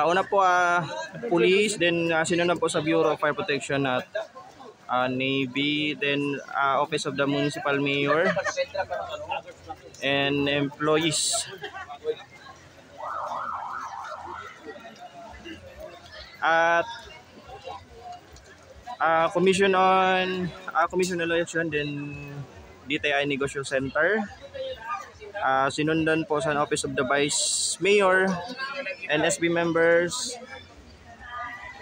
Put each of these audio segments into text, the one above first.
Una po police, then sinunod po sa Bureau of Fire Protection at Navy, then Office of the Municipal Mayor and employees. At Commission on Election, then DTI Negosyo Center. Sinundan po sa Office of the Vice Mayor and SB members,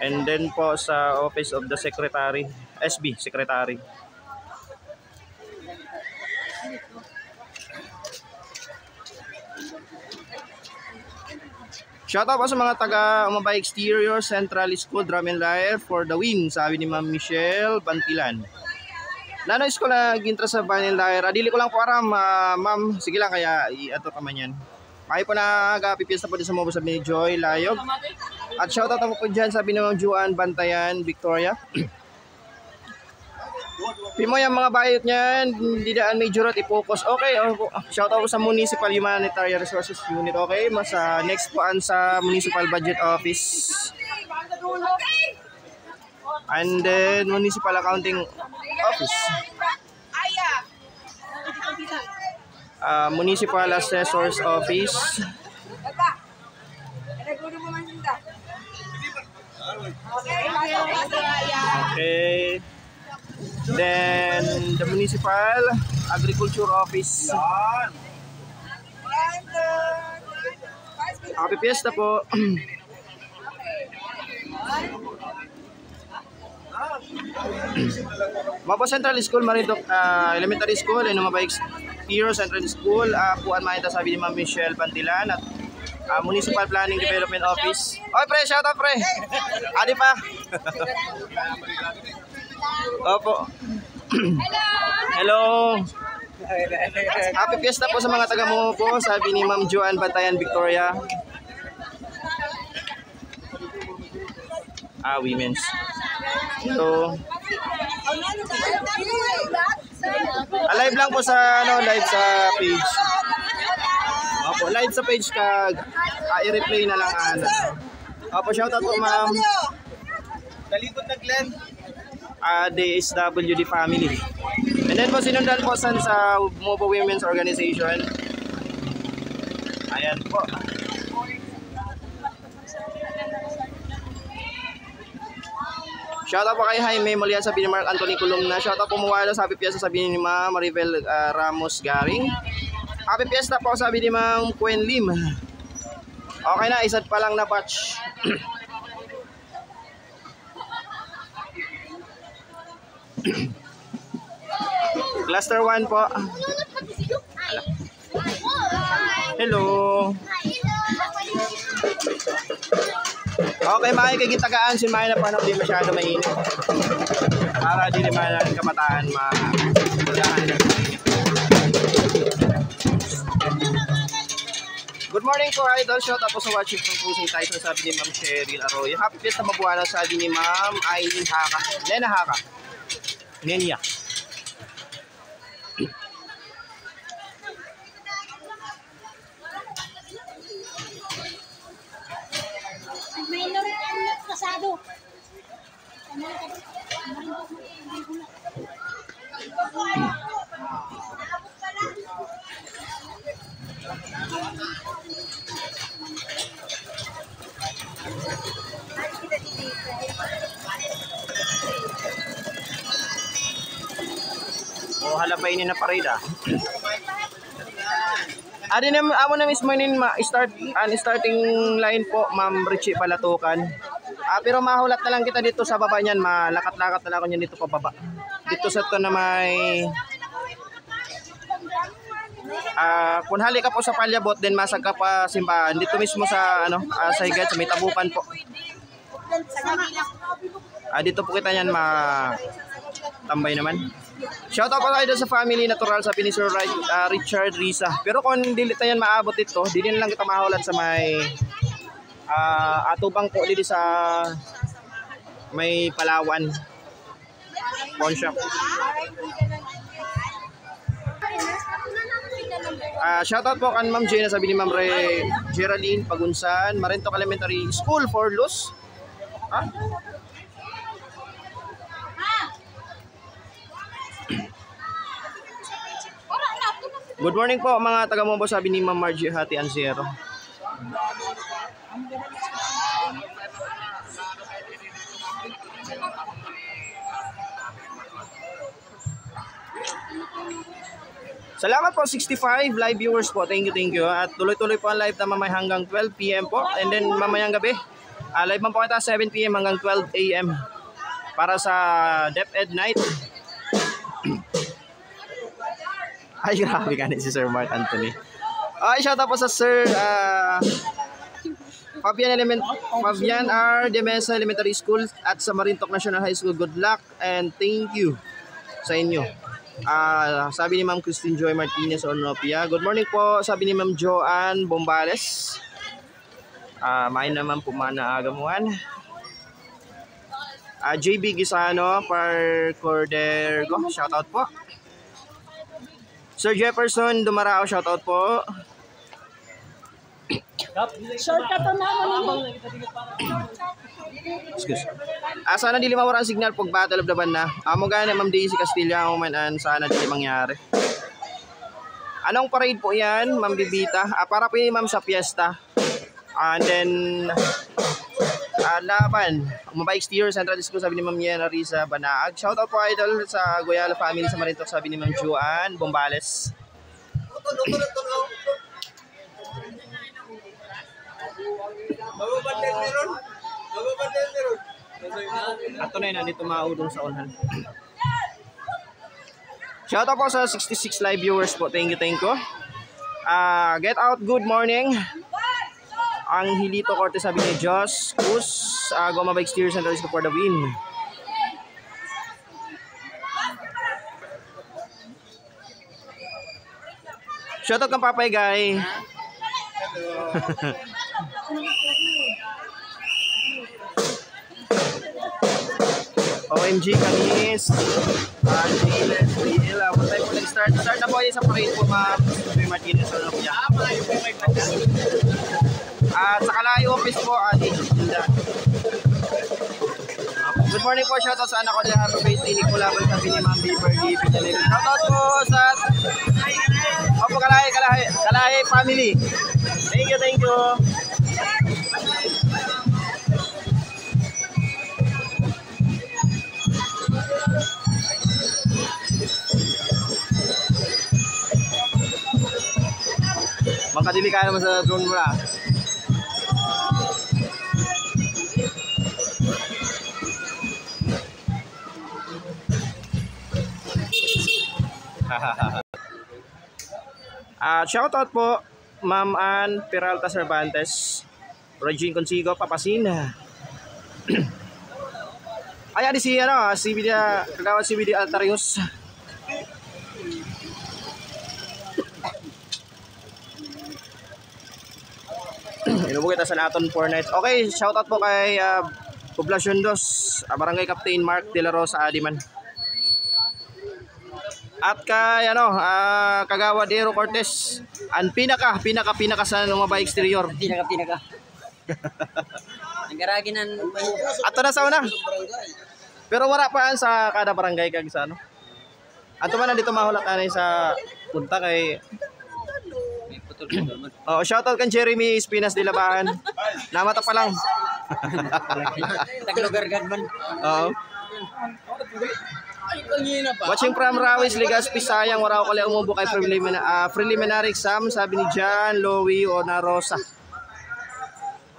and then po sa Office of the Secretary, SB Secretary. Shoutout po sa mga taga Umabay Exterior Central School, Drum and Lyre for the win, sabi ni Ma'am Michelle Bantilan. Nano school na gintra sa Drum and Lyre. Adili ko lang po aram, ma'am. Sige lang, kaya i-ato ka man yan. Maki po na pipiyesta po din sa mga sabi ni Joy Layog. At shoutout po dyan, sabi ni Ma'am Juan Bantayan, Victoria. Pimo yung mga bayot niyan, hindi daan major at i-focus. Okay, shoutout po sa Municipal Humanitarian Resources Unit. Okay, mas next po sa Municipal Budget Office. And then Municipal Accounting Office. Municipal Assessor's Office. Okay. Then the Municipal Agriculture Office. Happy Fiesta po. Mapa Central School, Marintok Elementary School, and Mapa Exterior Central School, Puan Mahita, sabi ni Ma'am Michelle Bantilan, at Municipal Planning Development Office. Oy pre, shout out pre. Adi pa. Opo. Hello. Happy Fiesta po sa mga taga mo po, sabi ni Ma'am Joan Bantayan, Victoria. Women's. So, live lang po sa live sa page. Opo, live sa page kag i-replay na lang Opo, shout out po ma'am. Dalibot na Glenn. DSWD family. And then po sinundan po sa Mobo Women's Organization. Ayan po. Shoutout po kay Jaime Molian, sabi ni Mark Anthony Columna. Shoutout po Mawala, sabi Fiesta, sabi ni Ma'am Maribel Ramos Garing. Happy Fiesta po, sabi ni Ma'am Quen Lim. Okay na, isa't pa lang na patch. Cluster 1 po. Hello. Okay, makikitagaan si Maya na paano di masyado mainit. Para di naman ang kamataan ma-ulahan ng mainit. Good morning po idol. Shout out po sa watching from Cruising Tyson, sabi ni Ma'am Cheryl Arroyo. Happy Fiesta mabuwana, sabi ni Ma'am Aileen Haka. Nena Haka. Nenia. Kasado. Oh, halapay ni na parida. Adi na amo na mismo nin starting line po, Ma'am Richie Palatukan. Pero mahulat na lang kita dito sa baba niyan, malakat-lakat na lang ako niyan dito pababa. Dito sa to na may kung hali ka po sa Palyabot, then masag ka pa simbahan. Dito mismo sa sa higad, sa may tabukan po. Dito po kita niyan tambay naman. Shoutout po tayo sa family natural sa Sir Richard Risa. Pero kung dili tayo maabot dito, dili lang kita mahulat sa may atubang po dito sa may Palawan pawn shop. Shoutout po kan Ma'am Jane, sabi ni Ma'am Geraldine Pagunsan, Marintok Elementary School for Luz. Good morning po mga taga-Mombo, sabi ni Ma'am Margie Hati Anzero. Salamat po 65 live viewers po. Thank you. At tuloy-tuloy po ang live na mamaya hanggang 12 PM po. And then mamayang gabi, live man po kita 7 PM hanggang 12 AM para sa DepEd Night. Ay, grabe ka si Sir Mark Anthony. Ay, shout out po sa Sir Fabian R. De Mesa Elementary School at sa Marintok National High School. Good luck and thank you sa inyo. Sabi ni Ma'am Christine Joy Martinez Ornopia. Good morning po, sabi ni Ma'am Joanne Bombales. Main naman po mana agamuan. JB Gisano par Cordergo, shout out po. Sir Jefferson Dumarao, shout out po. Shortcut na naman. Excuse. Sana dili mawala ang signal pag battle of the band na. Amo gani Ma'am Daisy Castilla man sana dili mangyari. Anong parade po 'yan, Ma'am Bibita? Para po Ma'am sa fiesta. And then laban, Mumbai Exterior Central School, sabi ni Ma'am Yena Risa Banaag. Shout out po idol sa Goyala family sa Marintok, sabi ni Ma'am Juan Bombales. Ato na yun, nandito maudong sa onhan. Shout out po sa 66 live viewers po. Thank you. Get out, good morning. Ang Hilito Corte, sabi ni Joss Cruz, Goma Bike Steers and Release for the win. Shout out kang Papay Guy. OMG Kanis. Patay po nag-start. Start na po ay sa parade po Ma'am Martinez. At sa Kalayo office po, good morning po, shoutout sa anak ko na happy birthday ni Kulaban, sabi ni Ma'am Bibergy. Shoutout po sa Kalahi family. Thank you. Makadili ka naman sa drone mo na. Shoutout po Ma'am Ann Peralta Cervantes, Regine Consigo, Papasina. Ayan si Kagawad CBD Altarius. Inubog kita sa naton 4 nights. Okay, shoutout po kay Poblacion 2, Barangay Captain Mark De La Rosa Adiman. At kay Kagawad Dero Cortez, ang pinaka sa Mumbai Exterior. Pinaka. Nagaraginan. Ato na sa una. Pero wala pa sa kada barangay kag sa ano. Ato man dito mahulat anay sa punta kay shoutout kan Jeremy Espinas de Labahan. Namata pa lang. Taglugar gadman. Oo. Watching from Rawis, Legazpi, sayang wala ko kali umubo kay preliminary exam, sabi ni John Louie Ona Rosa.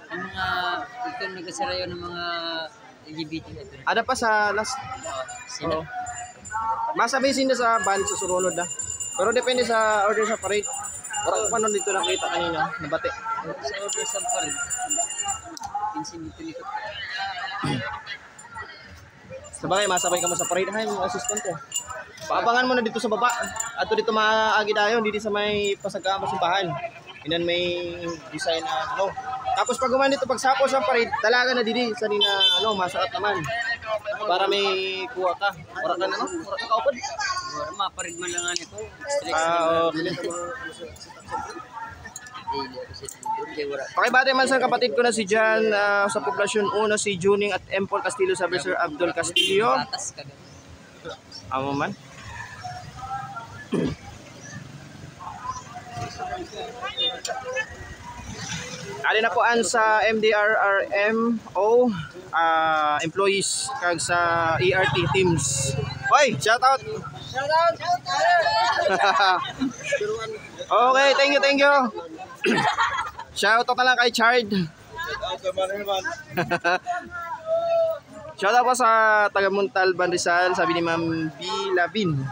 Ang mga ito nag-asarayo ng mga LGBT ito. Ada pa sa last Sino? masabihin na sa band sa surunod na. Pero depende sa order sa parade. Orang pa nun dito nakita kanina, nabate. Sa order sa parade. Pinsin dito nito. Sabagay, masabay ka mo sa parade. Hay, mga assistant ko. Paabangan mo na dito sa baba. Ato dito maagi dayon, dito sa may pasagkama simbahan. Inan may design na Tapos pag guman dito, pagsapos sa parade, talaga na didi. Sa nina, masarap naman. Para may kuha ka. Mura ka kaupad. Maparig man lang ako. Stress Okay. na. Pakibate man sa kapatid ko na si Jan sa Poblasyon 1, si Juning at Empol Castillo, sabi Sir Abdul Castillo. Atas ka na. Amo man. Ali na po an sa MDRRMO employees kag sa ERT teams. Hoy, shout out. Okay, thank you. Shout out na lang kay Chard. Shout out po sa taga Montalban Rizal, sabi ni Ma'am B. Labin.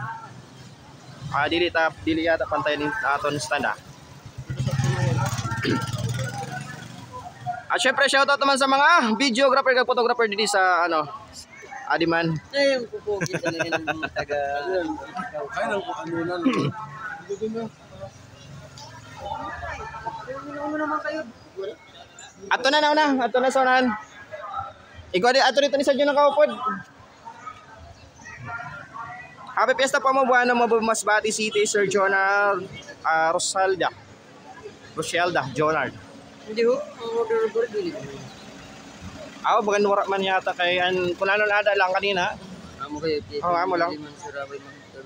Dili yata pantay ni aton stand. At syempre shoutout naman sa mga videographer at photographer dito sa Adiman. Yung pupugi talaga ng mga taga... Ay, ano na. Ano naman kayo? Ato na sa unahan. Ikaw ato dito ni Sadyo nakaupod. Happy Fiesta po mo buwan ng Masbate City, Sir Jonard Rochelda Jonard. Hindi ho, ang order dili. Ako bagan wara man yata kay kunano na ada lang kanina. Amo kayo. Amo lang.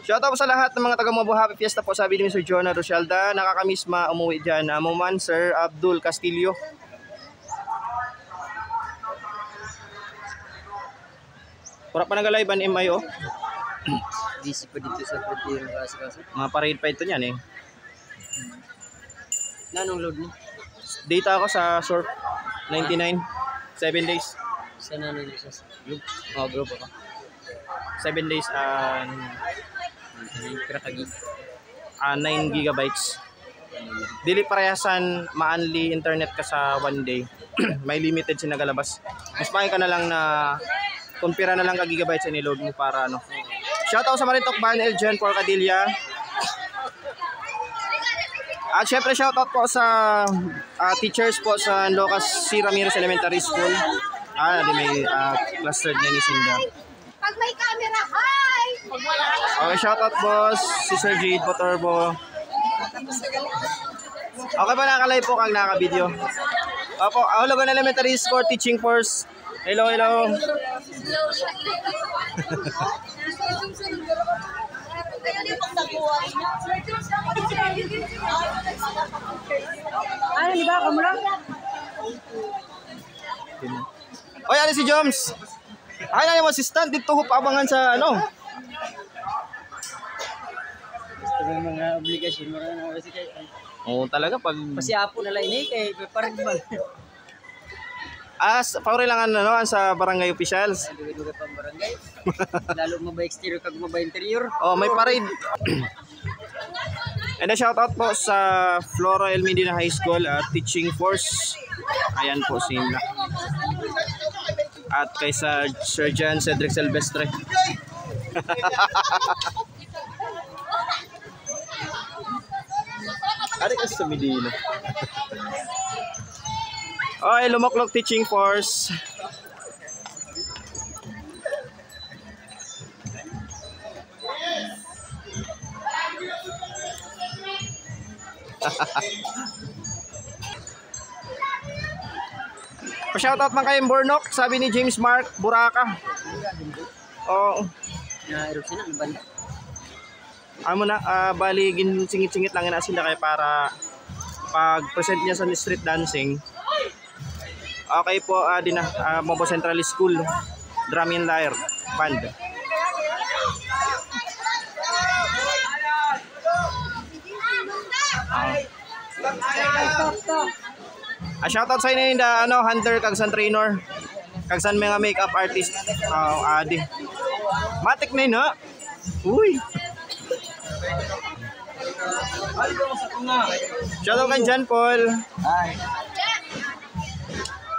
Shout out sa lahat ng mga taga Mobo. Happy Fiesta po sabi ni Sir Jonah Rochelda. Nakakamiss umuwi diyan. Amo man Sir Abdul Castillo. Wala pa nag-live an MIO. Busy pa dito sa pwede kasi. Mga parade pa ito niyan eh. Nanong load mo? Data ako sa Surf 99. 7 days. Sa nanong sa group? Group ako. 7 days and Pira kagi. 9 gigabytes. Dili parehasan ma-only internet ka sa 1 day. May limited siya nagalabas. Mas makay ka na lang na kumpira na lang ka gigabytes sa niload mo para Shoutout sa Marintok Ban Eljan Porcadilla. At syempre shoutout po sa teachers po sa Lucas C. Ramirez Elementary School. Di may cluster niya ni Sinda. Pag may camera, hi! Okay, shoutout boss, si Sir Jade Potorbo. Okay ba nakalive po kang naka-video? Opo, Ahulugan Elementary School Teaching Force. Hello. Ano, di ba? Kamu lang? Oy, ano si Joms? Ay, na yung assistant dito abangan sa Gusto mo mga obligasyon mo na kasi kay Oo, talaga pag kasi apo na lang ini kay parang man. paure lang sa barangay officials. Duga-duga pang barangay. Lalo mo ba exterior kag mo ba interior? Oh, may parade. And a shoutout po sa Flora El Medina High School Teaching Force. Ayan po sila. At kay sa Surgeon Cedric Silvestre. Ari ka sa Medina. Okay, Lumoklok Teaching Force. Pa-shoutout man kayong Bornok, sabi ni James Mark Buraka. Oo. Na eruption ng banda. Amo na, bali singit-singit lang na sila kay para pag-present niya sa street dancing. Okay po, Mobo Central School, Drum and Lyre Band. Shoutout sa inyo yung Hunter kag san trainer kag san mga makeup artist. Adi matik na yun ha. Uy, shoutout kan John Paul.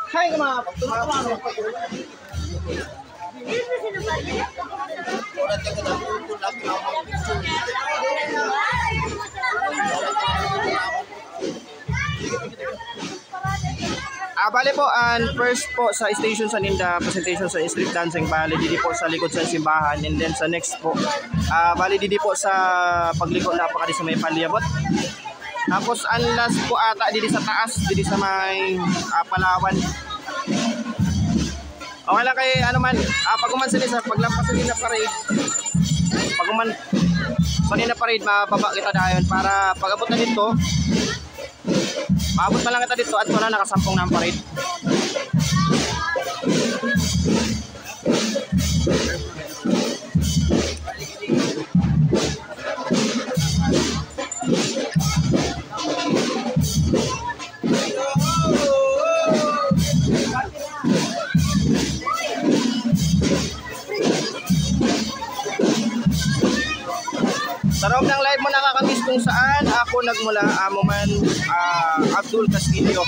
Hi mga Bali po, and first po sa station sa Ninda, presentation sa street dancing, bali didi po sa likod sa simbahan, and then sa next po, bali didi po sa pagliko na pa sa may Palyabot. Tapos ang last po ata didi sa taas, didi sa may Palawan. Okay lang kay ano man, pag uman sa paglampas sa Ninda parade, pag uman sa Ninda parade, mababa kita dayon para pag abot na dito, maabot na lang kita dito at wala nakasampung na ang parade. Sa loob ng live mo nakakamiss kung saan ako nagmula, amo man Abdul Castillo.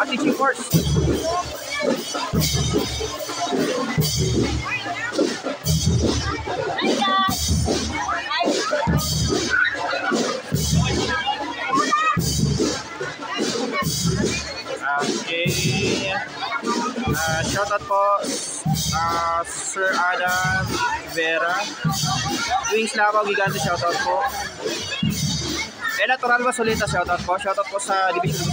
Teaching course. Okay. Shout out po Sir Adam Vera. Wings Labaw Gigante, shout out po. Natural ba solita, shoutout po. Shoutout po sa Division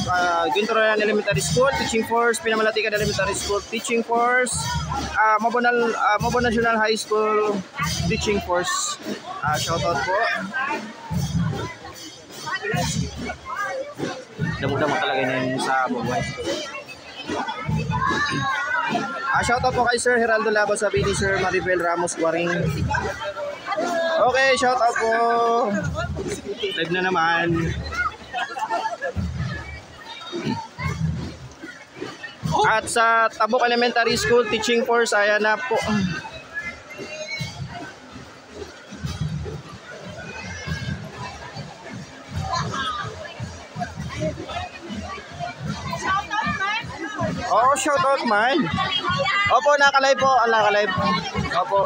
Ginturan Elementary School, Teaching Force, Pinamalatikan Elementary School, Teaching Force, Mobo National High School, Teaching Force. Shoutout po. Damo-damo talaga yun sa buhay. Shoutout po kay Sir Heraldo Labo sa ni Sir Maribel Ramos Guaring. Okay, shoutout po. Live na naman. At sa Tabok Elementary School, Teaching Force, ayan na po. Oh, shoutout man. Opo, nakalive po. Nakalive. Opo.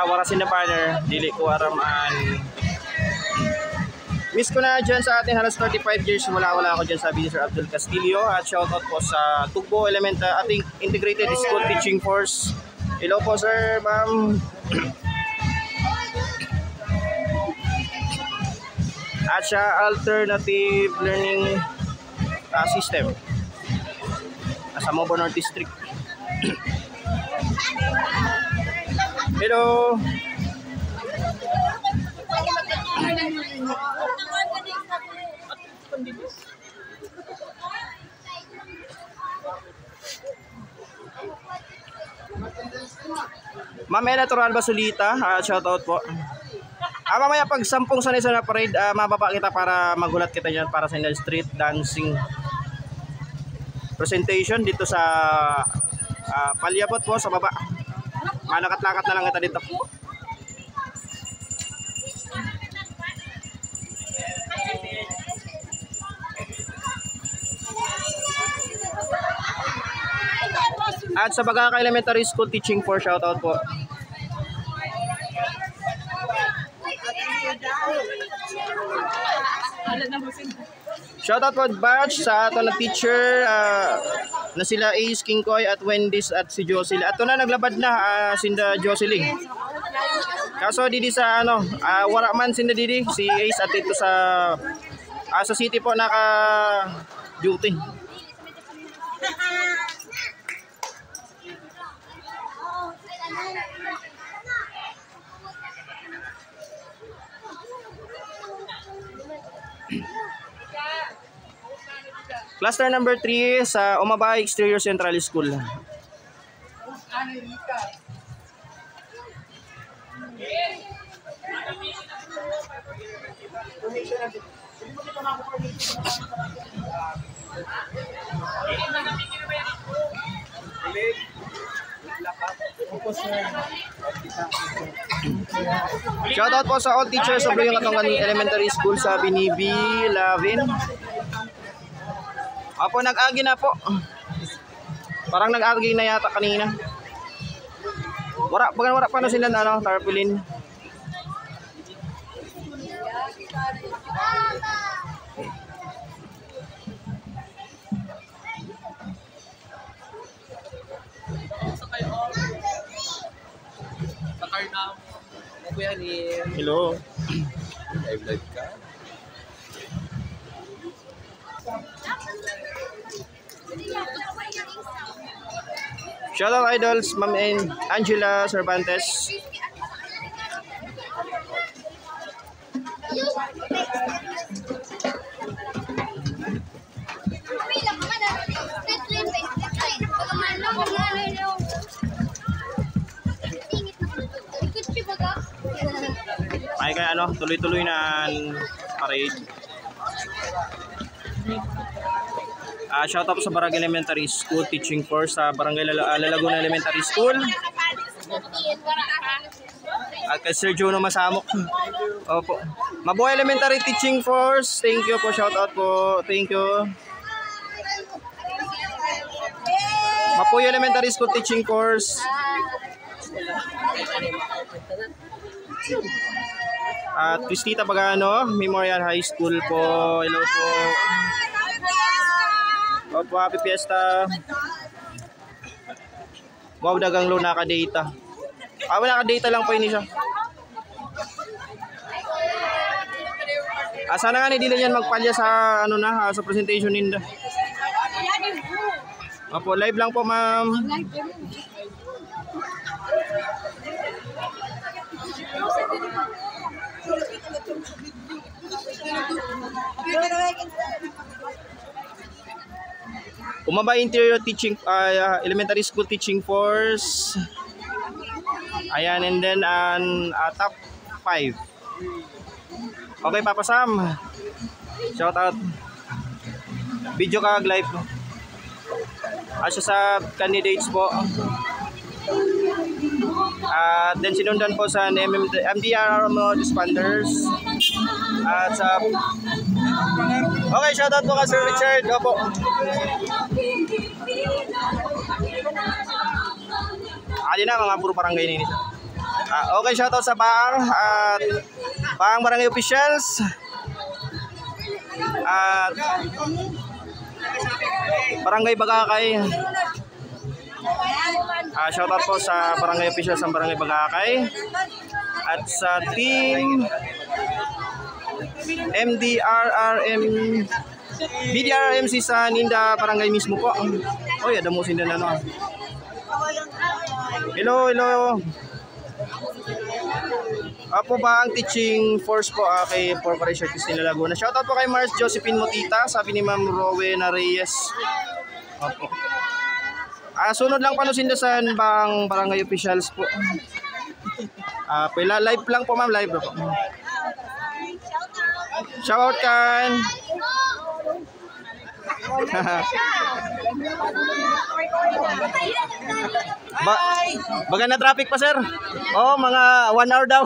Warasin na partner, dili ko araman. Miss ko na dyan sa ating halos 35 years, wala ako dyan, sabi ni Sir Abdul Castillo. At shoutout po sa Tugbo Elementary, ating Integrated School Teaching Force. Hello po sir, ma'am. At sa Alternative Learning System sa Mobo North District. Hello. Ma'am Natural Basulita, shoutout po. Mamaya pag 10 sanay sa parade, mababa kita para magulat kita dyan para sa street dancing presentation dito sa Palyabot po sa baba. Malakat-lakat na lang kita dito. At sa Bagaka Elementary School Teaching for shoutout po. Shoutout po batch sa ato na teacher na sila Ace, King Koy at Wendy's at si Jocelyn. Ato na naglabad na sinda Jocelyn. Kaso didi sa wala man sinda didi si Ace at ito sa city po naka duty. Cluster number 3 sa Umabay Exterior Central School. Shoutout po sa all teachers of Luyong Katongan Elementary School sa Binibi, Lavin. Apo, nag-agi na po. Parang nag-agi na yata kanina. Wala pa na sila na ano, tarpaulin. Hello. Live ka? Shoutout idols, Ma'am Angela Cervantes. Ay kaya ano, tuloy-tuloy na parade. Shoutout sa Barangay Elementary School Teaching Force sa Barangay Lalaguna Elementary School. At kay Sir Juno Masamok. Opo. Mabuhay Elementary Teaching Force. Thank you po, shoutout po. Thank you. Mapuyo Elementary School Teaching Course. At Cristita Pagano Memorial High School po. Hello po. Opo, happy fiesta. Wow, dagang low naka-data. Wala ka-data lang po ini siya. Sana nga ni dili yan magpalya sa ano na sa presentation ninda. Opo, live lang po, ma'am. Umaba interior teaching elementary school teaching force. Ayan, and then top 5. Okay, Papa Sam. Shout out. Video kag live. Asa sa candidates po. At then sinundan po sa MDR mga responders. At sa okay, shout out po ka Sir Richard. Opo. Ali na mga puro barangay nini. Okay, shout out sa Baang at Baang Barangay officials. At Barangay Bagakay. Shout out po sa barangay officials ng Barangay Bagakay. At sa team BDRMC sa Ninda Barangay mismo po. Oy, adamusin din ano. Hello, hello. Apo ba ang teaching force po kay Corporation Cristina Laguna. Shout out po kay Mars Josephine Motita, sabi ni Ma'am Rowena Reyes. Opo. Sunod lang panusindasan bang barangay officials po. Live lang po, ma'am, live po. Shout out kan. Baga na traffic pa, sir. Oh, mga 1 hour daw.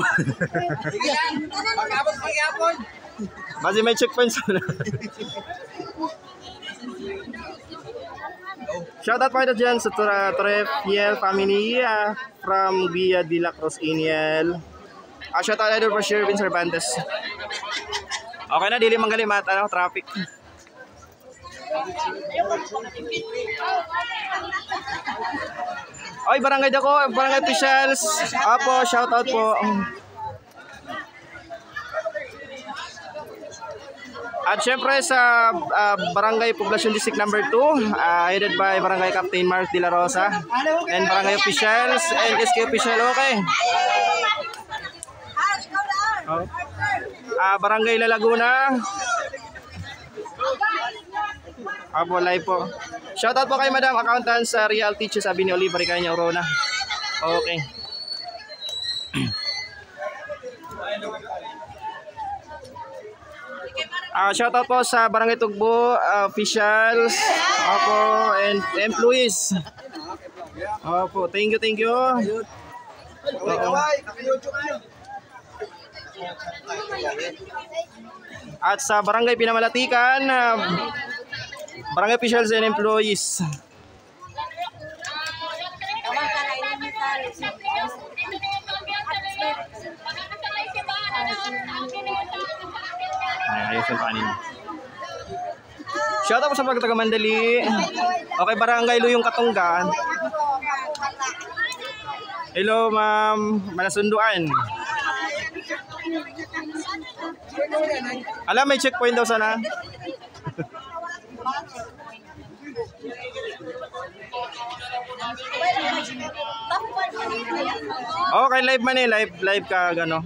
Basi may checkpoints. Shoutout po ito dyan sa Trefiel family from Villa de la Cruz Iniel. Shoutout ito po Sherwin Cervantes. Okay na, dili manggalimat, traffic. Oy, barangay dako, barangay officials. Apo, shoutout po. At syempre sa Barangay Poblacion District number 2, headed by Barangay Captain Mark De La Rosa and Barangay officials and SK official, okay. Barangay La Laguna. Apo, live po. Shoutout po kay Madam Accountant sa Real Teacher, sabi ni Oliver Caña Orona. Okay. Shoutout po sa Barangay Tugbo, officials, opo, and employees. Opo, thank you, thank you. Oo. At sa Barangay Pinamalatikan, Barangay officials and employees. Ayos yung panin. Shoutout po sa mga taga Mandali. Okay, Barangay Luyong Katunggan. Hello, ma'am. Malasunduan. Alam, may checkpoint daw sana. Okay, live man eh. Live ka, gano.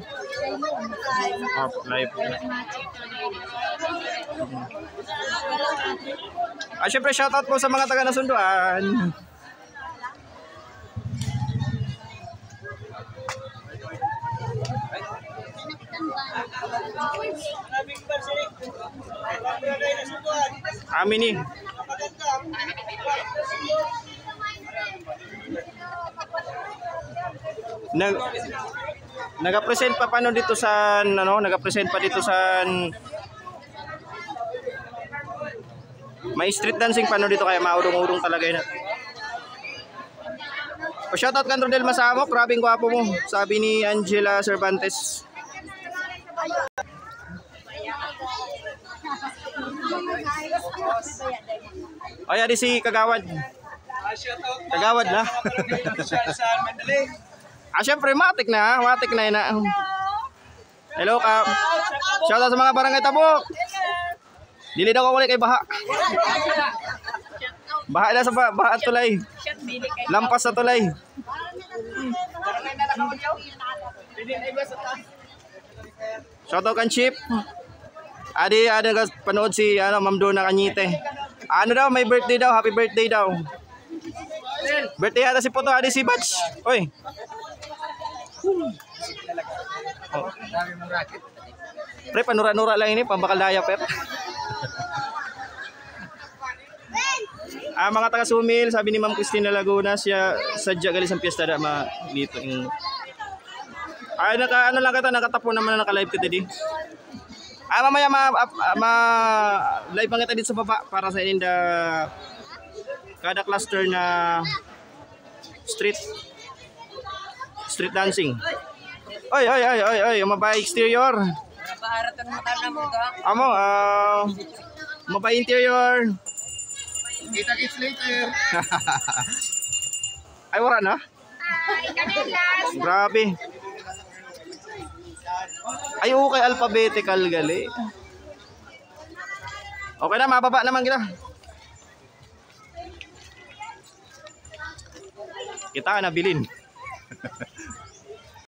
Oh, live. Syempre, shoutout po sa mga taga Nasunduan. Amin eh. Nag-present pa paano dito sa nag-present pa dito sa may street dancing paano dito kaya maurong-urong talaga yun. O shoutout kan Rodel Masamok, grabing gwapo mo, sabi ni Angela Cervantes. Ay, adi si Kagawad. Kagawad na. Syempre, matik na yun na. Hello, ka. Shoutout sa mga barangay Tabok. Dili daw ko ulit kay Baha. Baha na sa Baha at Tulay. Lampas sa Tulay. Shoutout kan Chip. Adi ka panood si Ma'am Donna Kanyite. Ano daw, may birthday daw, happy birthday daw. Birthday ata si Poto, adi si Batch. Oy. Oh. Pre, panura-nura lang ini, pambakal daya, per. Mga taga Sumil, sabi ni Ma'am Christina Laguna, siya sadya gali sa piyesta da dito. Ay, ano lang kata, nakatapo naman na naka-live kita di. Mamaya live lang kita dito sa baba para sa inyo kada cluster na street dancing. Oy, mabay exterior. Amo, mabay interior. Kita kits later. Ay, wala na? Grabe. Ay, okay, alphabetical gali. Okay na, mababa naman kita. Kita na bilin.